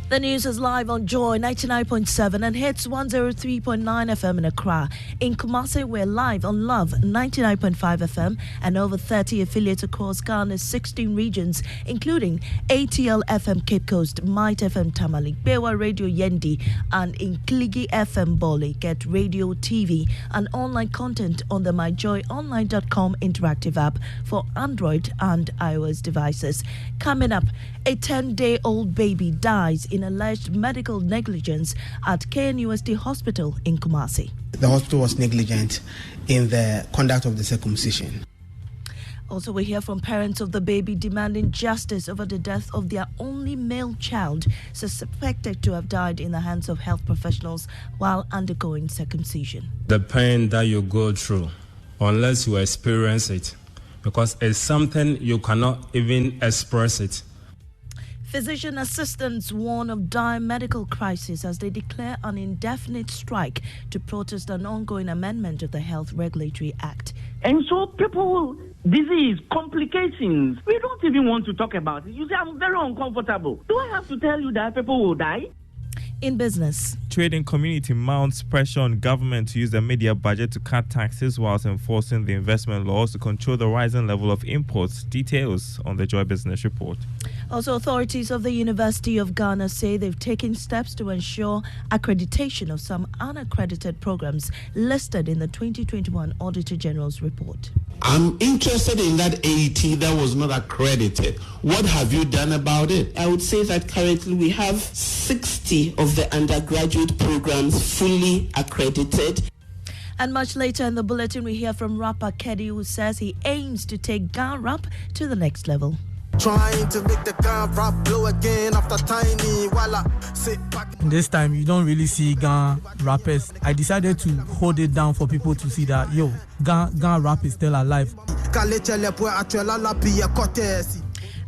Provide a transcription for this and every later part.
The news is live on Joy 99.7 and hits 103.9 FM in Accra. In Kumasi, we're live on Love 99.5 FM and over 30 affiliates across Ghana's 16 regions, including ATL FM Cape Coast, Might FM Tamale, Bewa Radio Yendi, and Inkligi FM Bole. Get radio, TV, and online content on the myjoyonline.com interactive app for Android and iOS devices. Coming up, a 10-day-old baby dies in alleged medical negligence at KNUST Hospital in Kumasi. The hospital was negligent in the conduct of the circumcision. Also, we hear from parents of the baby demanding justice over the death of their only male child, suspected to have died in the hands of health professionals while undergoing circumcision. The pain that you go through, unless you experience it, because it's something you cannot even express it. Physician assistants warn of dire medical crisis as they declare an indefinite strike to protest an ongoing amendment of the Health Regulatory Act. And so people, disease, complications, we don't even want to talk about it. You say, I'm very uncomfortable. Do I have to tell you that people will die? In business, trading community mounts pressure on government to use the media budget to cut taxes whilst enforcing the investment laws to control the rising level of imports. Details on the Joy Business Report. Also, authorities of the University of Ghana say they've taken steps to ensure accreditation of some unaccredited programs listed in the 2021 Auditor General's report. I'm interested in that 80 that was not accredited. What have you done about it? I would say that currently we have 60 of the undergraduate programs fully accredited. And much later in the bulletin, we hear from rapper Keddy, who says he aims to take Ghana rap to the next level. Trying to make the Ghana rap blow again after tiny while I sit back. This time you don't really see Ghana rappers. I decided to hold it down for people to see that Ghana rap is still alive.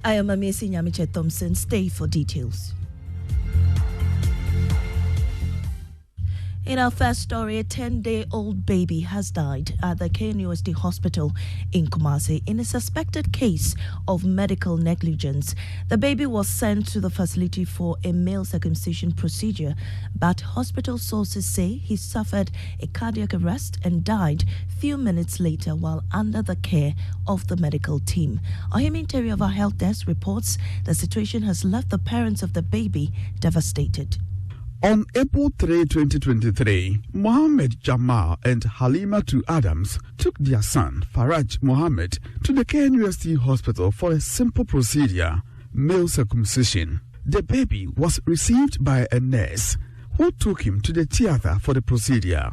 I am Amesi Nyamiche Thompson. Stay for details. In our first story, a 10-day-old baby has died at the KNUST Hospital in Kumasi in a suspected case of medical negligence. The baby was sent to the facility for a male circumcision procedure, but hospital sources say he suffered a cardiac arrest and died few minutes later while under the care of the medical team. Ohimi Terry of our health desk reports the situation has left the parents of the baby devastated. On April 3, 2023, Mohammed Jamal and Halimatu Adams took their son, Faraj Mohammed, to the KNUST Hospital for a simple procedure, male circumcision. The baby was received by a nurse who took him to the theater for the procedure.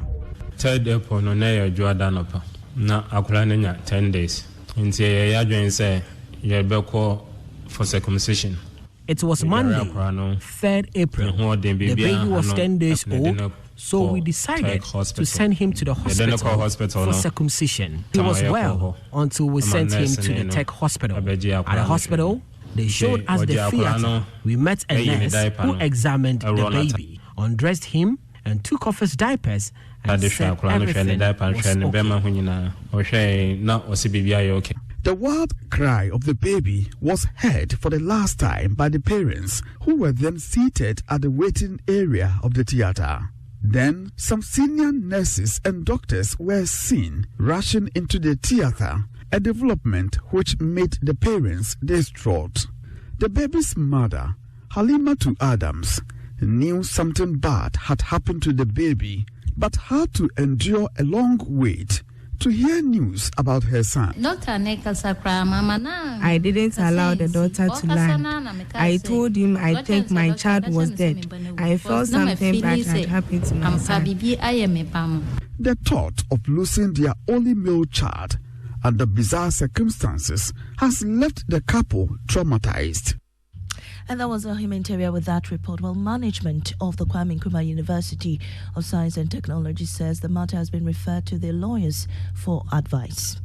3rd April, no near Jordanapa. Na Akulanina 10 days. Until Yadrin say, you're for circumcision. It was Monday, 3rd April. The baby was 10 days old, so we decided to send him to the hospital for circumcision. He was well until we sent him to the Tech Hospital. At the hospital, they showed us the theater. We met a nurse who examined the baby, undressed him, and took off his diapers and said everything was okay. The wild cry of the baby was heard for the last time by the parents, who were then seated at the waiting area of the theater. Then, some senior nurses and doctors were seen rushing into the theater, a development which made the parents distraught. The baby's mother, Halimatu Adams, knew something bad had happened to the baby, but had to endure a long wait to hear news about her son. I didn't allow the daughter to land. I told him I think my child was dead. I felt something bad had happened to my son. The thought of losing their only male child under bizarre circumstances has left the couple traumatized. And that was a humanitarian with that report. Well, management of the Kwame Nkrumah University of Science and Technology says the matter has been referred to their lawyers for advice.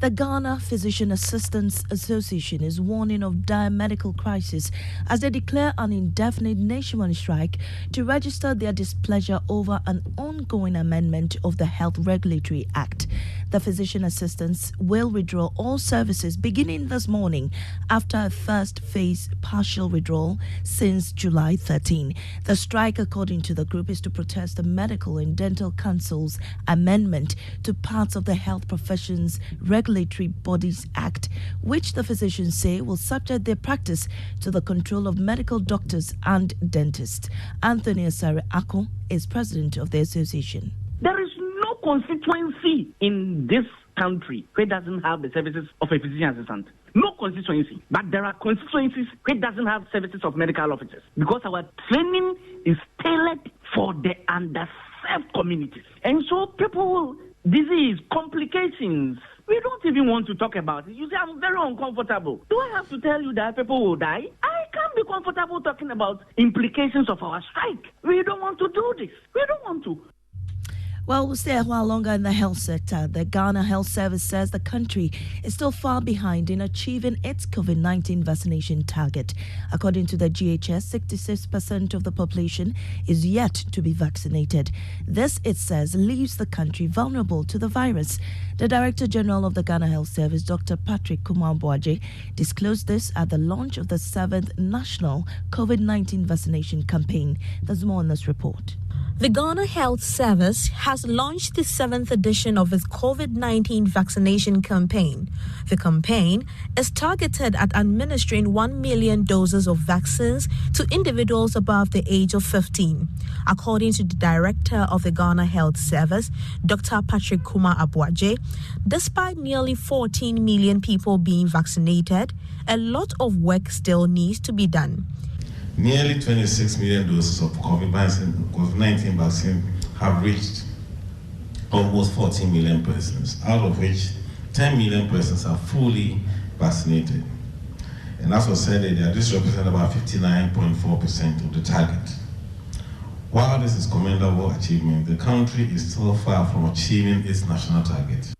The Ghana Physician Assistants Association is warning of dire medical crisis as they declare an indefinite nationwide strike to register their displeasure over an ongoing amendment of the Health Regulatory Act. The physician assistants will withdraw all services beginning this morning after a first phase partial withdrawal since July 13. The strike, according to the group, is to protest the Medical and Dental Council's amendment to parts of the Health Professions Regulatory Bodies Act, which the physicians say will subject their practice to the control of medical doctors and dentists. Anthony Asare Ako is president of the association. There is no constituency in this country where doesn't have the services of a physician assistant. No constituency. But there are constituencies where doesn't have services of medical officers because our training is tailored for the underserved communities. And so people, disease, complications, we don't even want to talk about it. You say, I'm very uncomfortable. Do I have to tell you that people will die? I can't be comfortable talking about implications of our strike. We don't want to do this. We don't want to. Well, we'll stay a while longer in the health sector. The Ghana Health Service says the country is still far behind in achieving its COVID-19 vaccination target. According to the GHS, 66% of the population is yet to be vaccinated. This, it says, leaves the country vulnerable to the virus. The Director General of the Ghana Health Service, Dr. Patrick Kumar-Boaje, disclosed this at the launch of the 7th National COVID-19 Vaccination Campaign. There's more in this report. The Ghana Health Service has launched the 7th edition of its COVID-19 vaccination campaign. The campaign is targeted at administering 1 million doses of vaccines to individuals above the age of 15. According to the director of the Ghana Health Service, Dr. Patrick Kumar-Boaje, despite nearly 14 million people being vaccinated, a lot of work still needs to be done. Nearly 26 million doses of COVID-19 vaccine have reached almost 14 million persons, out of which 10 million persons are fully vaccinated. And as was said earlier, this represents about 59.4% of the target. While this is commendable achievement, the country is still far from achieving its national target.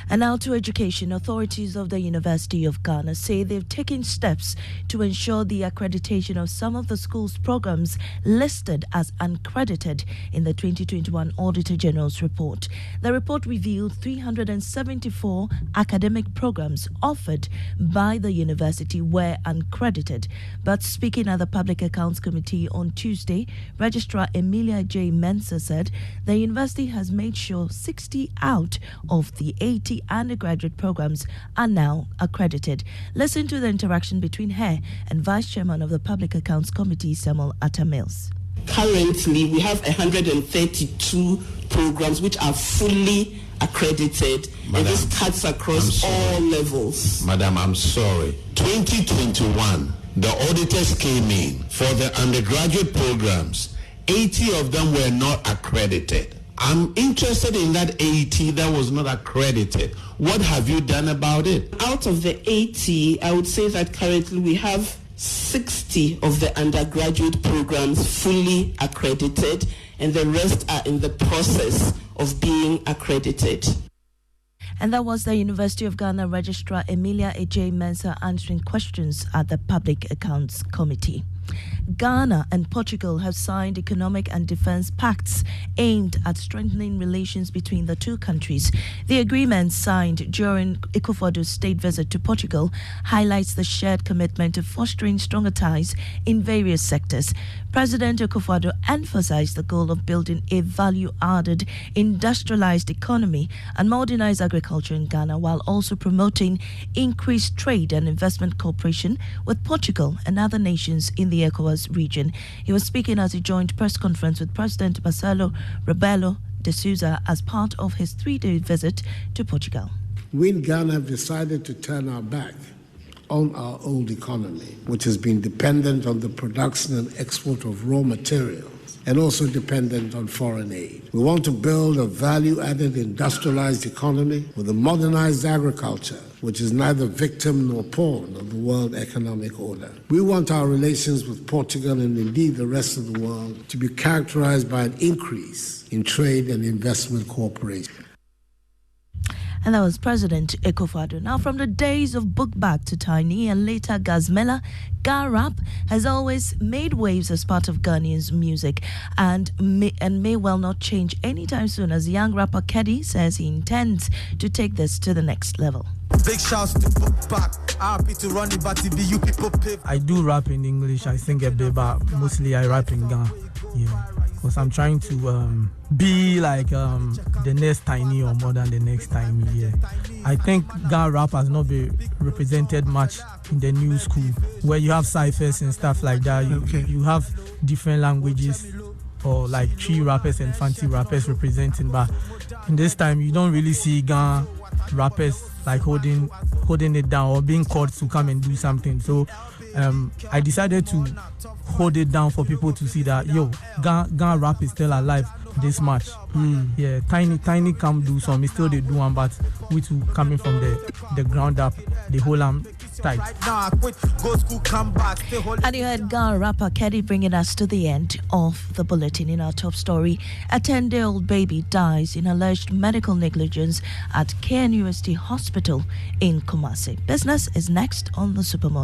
And now to education. Authorities of the University of Ghana say they've taken steps to ensure the accreditation of some of the school's programs listed as uncredited in the 2021 Auditor General's report. The report revealed 374 academic programs offered by the university were uncredited. But speaking at the Public Accounts Committee on Tuesday, Registrar Emilia J. Mensah said the university has made sure 60 out of the 80 undergraduate programs are now accredited. Listen to the interaction between her and Vice Chairman of the Public Accounts Committee, Samuel Atta-Mills. Currently, we have 132 programs which are fully accredited, Madam, and this cuts across all levels. Madam, I'm sorry. 2021, the auditors came in for the undergraduate programs. 80 of them were not accredited. I'm interested in that 80 that was not accredited. What have you done about it? Out of the 80, I would say that currently we have 60 of the undergraduate programs fully accredited, and the rest are in the process of being accredited. And that was the University of Ghana Registrar Emilia A.J. Mensah answering questions at the Public Accounts Committee. Ghana and Portugal have signed economic and defense pacts aimed at strengthening relations between the two countries. The agreement signed during Akufo-Addo's state visit to Portugal highlights the shared commitment to fostering stronger ties in various sectors. President Akufo-Addo emphasized the goal of building a value-added, industrialized economy and modernized agriculture in Ghana, while also promoting increased trade and investment cooperation with Portugal and other nations in the ECOWAS region. He was speaking at a joint press conference with President Marcelo Rebelo de Sousa as part of his 3-day visit to Portugal. We in Ghana have decided to turn our back on our old economy, which has been dependent on the production and export of raw materials and also dependent on foreign aid. We want to build a value-added industrialized economy with a modernized agriculture, which is neither victim nor pawn of the world economic order. We want our relations with Portugal and indeed the rest of the world to be characterized by an increase in trade and investment cooperation. And that was President Akufo-Addo. Now, from the days of Bookbag to Tiny and later Gazmela, Ga Rap has always made waves as part of Ghanaians music and may well not change anytime soon, as young rapper Keddy says he intends to take this to the next level. Big shouts to Bookbag. Happy to run the batty be you people pay. I do rap in English, I sing a bit, but mostly I rap in Ghana. Yeah. Because I'm trying to be like the next Tiny or more than the next Tiny. Yeah. I think Ghana rap has not been represented much in the new school, where you have ciphers and stuff like that. You have different languages, or like tree rappers and fancy rappers representing, but in this time you don't really see Ghana rappers like holding it down or being called to come and do something. So I decided to hold it down for people to see that Ghana rap is still alive this much. Yeah, Tiny come do some, still they do one, but we two coming from the ground up, the whole tight. And you heard Ghana rapper Keddy bringing us to the end of the bulletin. In our top story, a 10-day-old baby dies in alleged medical negligence at KNUST Hospital in Kumasi. Business is next on the Supermodel.